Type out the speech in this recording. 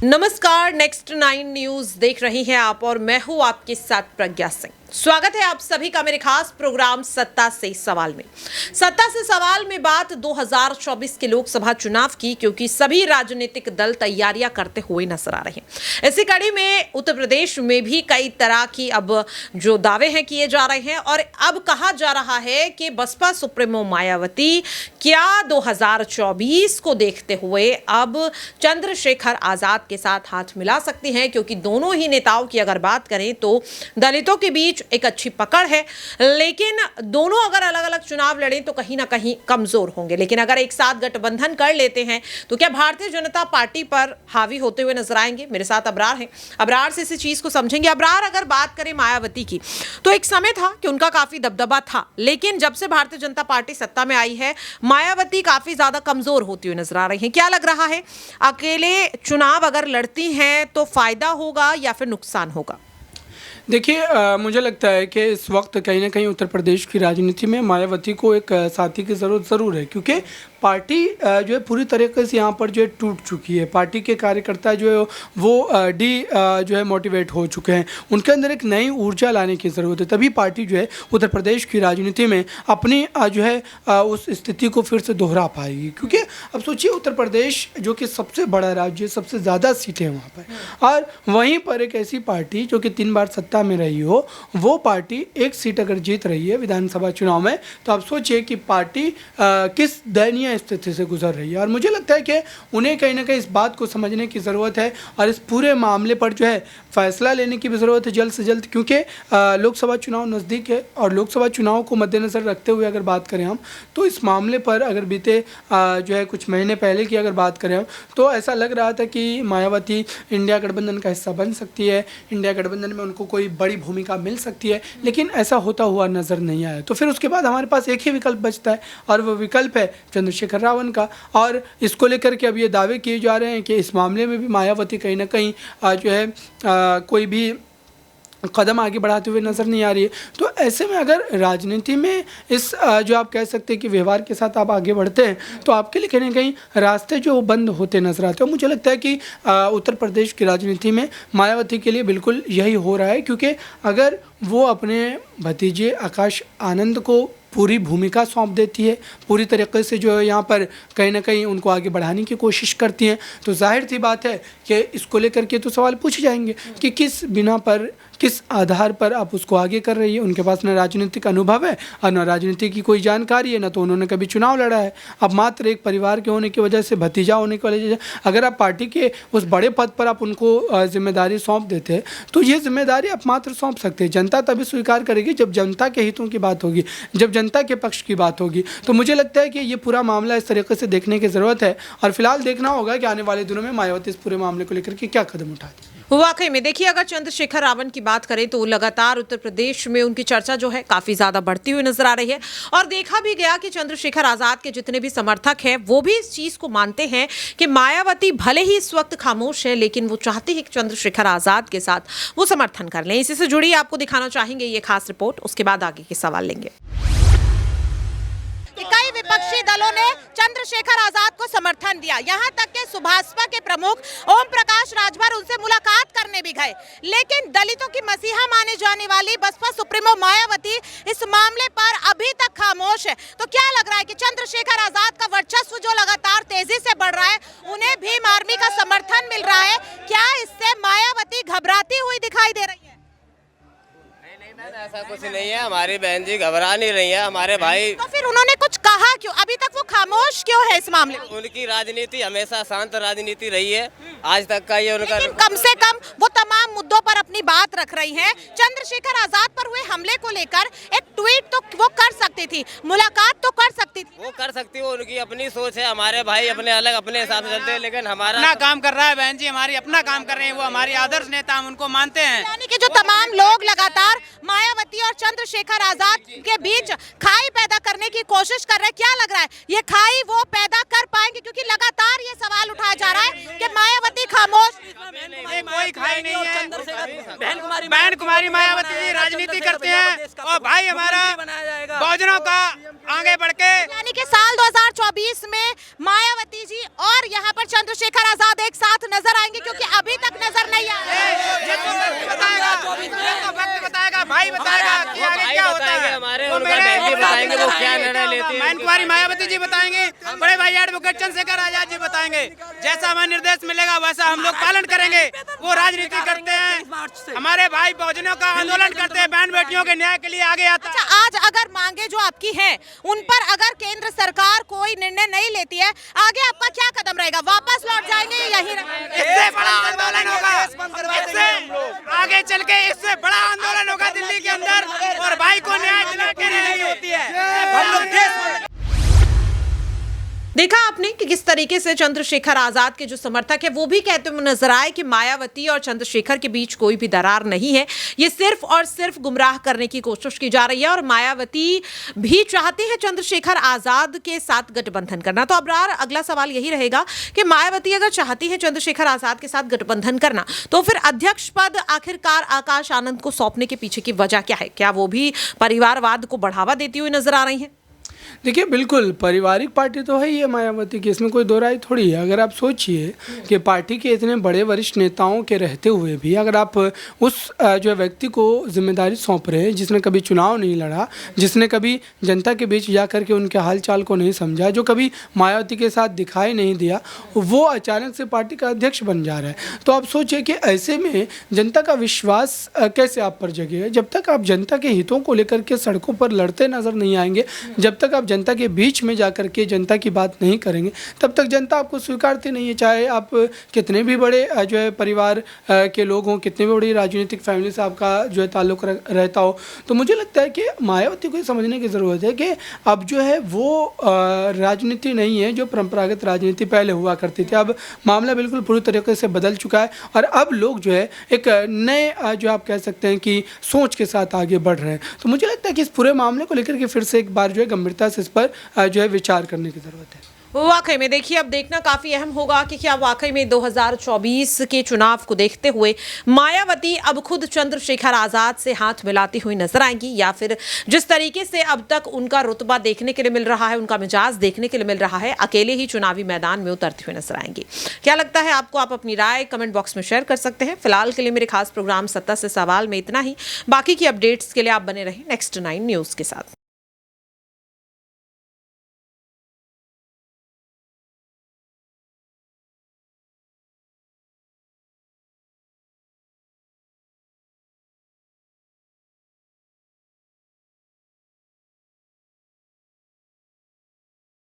नमस्कार, next 9 news देख रही हैं आप और मैं हूं आपके साथ प्रज्ञा सिंह। स्वागत है आप सभी का मेरे खास प्रोग्राम सत्ता से सवाल में। सत्ता से सवाल में बात 2024 के लोकसभा चुनाव की, क्योंकि सभी राजनीतिक दल तैयारियां करते हुए नजर आ रहे हैं। इसी कड़ी में उत्तर प्रदेश में भी कई तरह की अब जो दावे हैं किए जा रहे हैं और अब कहा जा रहा है कि बसपा सुप्रीमो मायावती क्या 2024 को देखते हुए अब चंद्रशेखर आजाद के साथ हाथ मिला सकती हैं, क्योंकि दोनों ही नेताओं की अगर बात करें तो दलितों के बीच एक अच्छी पकड़ है, लेकिन दोनों अगर अलग अलग चुनाव लड़ें तो कहीं ना कहीं कमजोर होंगे। लेकिन अगर एक साथ गठबंधन कर लेते हैं तो क्या भारतीय जनता पार्टी पर हावी होते हुए नजर आएंगे? मेरे साथ अबरार हैं, अबरार से इसी चीज को समझेंगे। अबरार, अगर बात करें मायावती की तो एक समय था कि उनका काफी दबदबा था, लेकिन जब से भारतीय जनता पार्टी सत्ता में आई है मायावती काफी ज्यादा कमजोर होती हुई नजर आ रही है। क्या लग रहा है, अकेले चुनाव अगर लड़ती हैं तो फायदा होगा या फिर नुकसान होगा? देखिए, मुझे लगता है कि इस वक्त कहीं ना कहीं उत्तर प्रदेश की राजनीति में मायावती को एक साथी की ज़रूरत ज़रूर है, क्योंकि पार्टी जो है पूरी तरीके से यहाँ पर जो है टूट चुकी है। पार्टी के कार्यकर्ता जो है वो जो है मोटिवेट हो चुके हैं। उनके अंदर एक नई ऊर्जा लाने की ज़रूरत है, तभी पार्टी जो है उत्तर प्रदेश की राजनीति में अपनी जो है उस स्थिति को फिर से दोहरा पाएगी। क्योंकि अब सोचिए, उत्तर प्रदेश जो कि सबसे बड़ा राज्य, सबसे ज़्यादा सीटें हैं वहाँ पर, और वहीं पर एक ऐसी पार्टी जो कि 3 बार सत्ता में रही हो, वो पार्टी एक सीट अगर जीत रही है विधानसभा चुनाव में, तो आप सोचिए कि पार्टी किस दयनीय स्थिति से गुजर रही है। और मुझे लगता है कि उन्हें कहीं ना कहीं इस बात को समझने की ज़रूरत है और इस पूरे मामले पर जो है फैसला लेने की भी ज़रूरत है जल्द से जल्द, क्योंकि लोकसभा चुनाव नज़दीक है। और लोकसभा चुनाव को मद्देनज़र रखते हुए अगर बात करें हम, तो इस मामले पर अगर बीते जो है कुछ महीने पहले की अगर बात करें हम, तो ऐसा लग रहा था कि मायावती इंडिया गठबंधन का हिस्सा बन सकती है, इंडिया गठबंधन में उनको कोई बड़ी भूमिका मिल सकती है, लेकिन ऐसा होता हुआ नज़र नहीं आया। तो फिर उसके बाद हमारे पास एक ही विकल्प बचता है और वो विकल्प है चंद्रशेखर रावण का। और इसको लेकर के अब ये दावे किए जा रहे हैं कि इस मामले में भी मायावती कहीं ना कहीं जो है कोई भी कदम आगे बढ़ाते हुए नज़र नहीं आ रही है। तो ऐसे में अगर राजनीति में इस जो आप कह सकते हैं कि व्यवहार के साथ आप आगे बढ़ते हैं, तो आपके लिए कहीं ना कहीं रास्ते जो बंद होते नजर आते हैं। मुझे लगता है कि उत्तर प्रदेश की राजनीति में मायावती के लिए बिल्कुल यही हो रहा है, क्योंकि अगर वो अपने भतीजे आकाश आनंद को पूरी भूमिका सौंप देती है, पूरी तरीके से जो है यहाँ पर कहीं ना कहीं उनको आगे बढ़ाने की कोशिश करती हैं, तो जाहिर सी बात है कि इसको लेकर के तो सवाल पूछे जाएंगे कि किस बिना पर, किस आधार पर आप उसको आगे कर रही है। उनके पास न राजनीतिक अनुभव है और न राजनीति की कोई जानकारी है, न तो उन्होंने कभी चुनाव लड़ा है। अब मात्र एक परिवार के होने की वजह से, भतीजा होने की वजह से अगर आप पार्टी के उस बड़े पद पर आप उनको जिम्मेदारी सौंप देते हैं, तो ये जिम्मेदारी आप मात्र सौंप सकते हैं। जनता तभी स्वीकार करेगी जब जनता के हितों की बात होगी, जब जनता के पक्ष की बात होगी। तो मुझे लगता है कि ये पूरा मामला इस तरीके से देखने की ज़रूरत है और फिलहाल देखना होगा कि आने वाले दिनों में मायावती इस पूरे मामले को लेकर के क्या कदम उठाती है। वाकई में देखिए, अगर चंद्रशेखर रावण की बात करें तो लगातार उत्तर प्रदेश में उनकी चर्चा जो है काफी ज्यादा बढ़ती हुई नजर आ रही है और देखा भी गया कि चंद्रशेखर आजाद के जितने भी समर्थक हैं वो भी इस चीज को मानते हैं कि मायावती भले ही इस वक्त खामोश है, लेकिन वो चाहती है कि चंद्रशेखर आजाद के साथ वो समर्थन कर लें। इसी से जुड़ी आपको दिखाना चाहेंगे ये खास रिपोर्ट, उसके बाद आगे के सवाल लेंगे। कई विपक्षी दलों ने चंद्रशेखर आजाद को समर्थन दिया, यहाँ तक कि सुभाषपा के प्रमुख ओम प्रकाश राजभर उनसे मुलाकात करने भी गए, लेकिन दलितों की मसीहा माने जाने वाली बसपा सुप्रीमो मायावती इस मामले पर अभी तक खामोश है। तो क्या लग रहा है कि चंद्रशेखर आजाद का वर्चस्व जो लगातार तेजी से बढ़ रहा है, उन्हें भीम आर्मी का समर्थन मिल रहा है, क्या इससे मायावती घबराती हुई दिखाई दे रही है? ऐसा कुछ नहीं है, हमारी बहन जी घबरा नहीं रही है, हमारे भाई। तो फिर उन्होंने कुछ कहा क्यों? अभी तक वो खामोश क्यों है इस मामले में? उनकी राजनीति हमेशा शांत राजनीति रही है आज तक का, ये उनका। लेकिन कम से कम वो तमाम मुद्दों पर अपनी बात रख रही हैं। चंद्रशेखर आजाद पर हुए हमले को लेकर एक ट्वीट तो वो कर सकती थी, मुलाकात तो कर सकती थी। वो कर सकती है, उनकी अपनी सोच है। हमारे भाई अपने अलग अपने हिसाब से चलते हैं, लेकिन हमारा अपना काम कर रहा है। बहन जी हमारी अपना काम कर रहे हैं, वो हमारी आदर्श नेता, हम उनको मानते हैं। यानी कि जो तमाम लोग लगातार मायावती और चंद्रशेखर आजाद के बीच खाई पैदा करने की कोशिश कर रहे हैं, क्या लग रहा है ये खाई वो पैदा कर पाएंगे? क्योंकि लगातार ये सवाल उठाया जा रहा है कि मायावती खामोश। कोई खाई नहीं है, बहन कुमारी मायावती जी राजनीति करते हैं और भाई हमारा बहुजनों का आगे बढ़ के यानी कि साल 2024 में मायावती जी और यहाँ पर चंद्रशेखर आजाद एक साथ नजर आएंगे, क्योंकि अभी तक नजर नहीं आए। बताएगा भाई बताएगा कि आगे क्या होता है। हमारे उनका बहन जी बताएंगे वो क्या निर्णय लेती है। बहन कुमारी मायावती जी बताएंगे, बड़े भाई एडवोकेट चंद्रशेखर आजाद जी बताएंगे। जैसा हमें निर्देश मिलेगा वैसा हम लोग पालन करेंगे। वो राजनीति करते हैं, हमारे भाई बहुजनों का आंदोलन करते हैं, बहन बेटियों के न्याय के लिए आगे आता है। अच्छा, आज अगर मांगे जो आपकी हैं उन पर अगर केंद्र सरकार कोई निर्णय नहीं लेती है, आगे आपका क्या कदम रहेगा? वापस लौट जाएंगे या यहीं रहेंगे? इससे बड़ा आंदोलन होगा, इससे आगे चल के इससे बड़ा आंदोलन होगा दिल्ली के अंदर, और भाई को न्याय दिला के नहीं होती है। हम लोग देश देखा आपने कि किस तरीके से चंद्रशेखर आजाद के जो समर्थक है वो भी कहते हुए नजर आए कि मायावती और चंद्रशेखर के बीच कोई भी दरार नहीं है, ये सिर्फ और सिर्फ गुमराह करने की कोशिश की जा रही है। और मायावती भी चाहते हैं चंद्रशेखर आजाद के साथ गठबंधन करना। तो अब अगला सवाल यही रहेगा कि मायावती अगर चाहती है चंद्रशेखर आजाद के साथ गठबंधन करना, तो फिर अध्यक्ष पद आखिरकार आकाश आनंद को सौंपने के पीछे की वजह क्या है? क्या वो भी परिवारवाद को बढ़ावा देती हुई नजर आ रही है? देखिए, बिल्कुल पारिवारिक पार्टी तो है ही है मायावती की, इसमें कोई दो राय थोड़ी है। अगर आप सोचिए कि पार्टी के इतने बड़े वरिष्ठ नेताओं के रहते हुए भी अगर आप उस जो व्यक्ति को जिम्मेदारी सौंप रहे हैं जिसने कभी चुनाव नहीं लड़ा, जिसने कभी जनता के बीच जा कर के उनके हालचाल को नहीं समझा, जो कभी मायावती के साथ दिखाई नहीं दिया, वो अचानक से पार्टी का अध्यक्ष बन जा रहा है। तो आप सोचिए कि ऐसे में जनता का विश्वास कैसे आप पर जगेगा? जब तक आप जनता के हितों को लेकर के सड़कों पर लड़ते नजर नहीं आएंगे, जब तक आप जनता के बीच में जाकर के जनता की बात नहीं करेंगे, तब तक जनता आपको स्वीकारती नहीं है। चाहे आप कितने भी बड़े जो है परिवार के लोग हों, कितने भी बड़ी राजनीतिक फैमिली से आपका जो है ताल्लुक रहता हो। तो मुझे लगता है कि मायावती को समझने की ज़रूरत है कि अब जो है वो राजनीति नहीं है जो परंपरागत राजनीति पहले हुआ करती थी। अब मामला बिल्कुल पूरी तरीके से बदल चुका है और अब लोग जो है एक नए जो आप कह सकते हैं कि सोच के साथ आगे बढ़ रहे हैं। तो मुझे लगता है कि इस पूरे मामले को लेकर के फिर से एक बार जो है गंभीरता से इस पर जो है विचार करने की जरूरत है। वाकई में देखिए, अब देखना काफी अहम होगा कि क्या वाकई में 2024 के चुनाव को देखते हुए मायावती अब खुद चंद्रशेखर आजाद से हाथ मिलाती हुई नजर आएंगी, या फिर जिस तरीके से अब तक उनका रुतबा देखने के लिए मिल रहा है, उनका मिजाज देखने के लिए मिल रहा है, अकेले ही चुनावी मैदान में उतरती हुई नजर आएंगी। क्या लगता है आपको? आप अपनी राय कमेंट बॉक्स में शेयर कर सकते हैं। फिलहाल के लिए मेरे खास प्रोग्राम सत्ता से सवाल में इतना ही। बाकी की अपडेट्स के लिए आप बने रहें नेक्स्ट 9 न्यूज के साथ।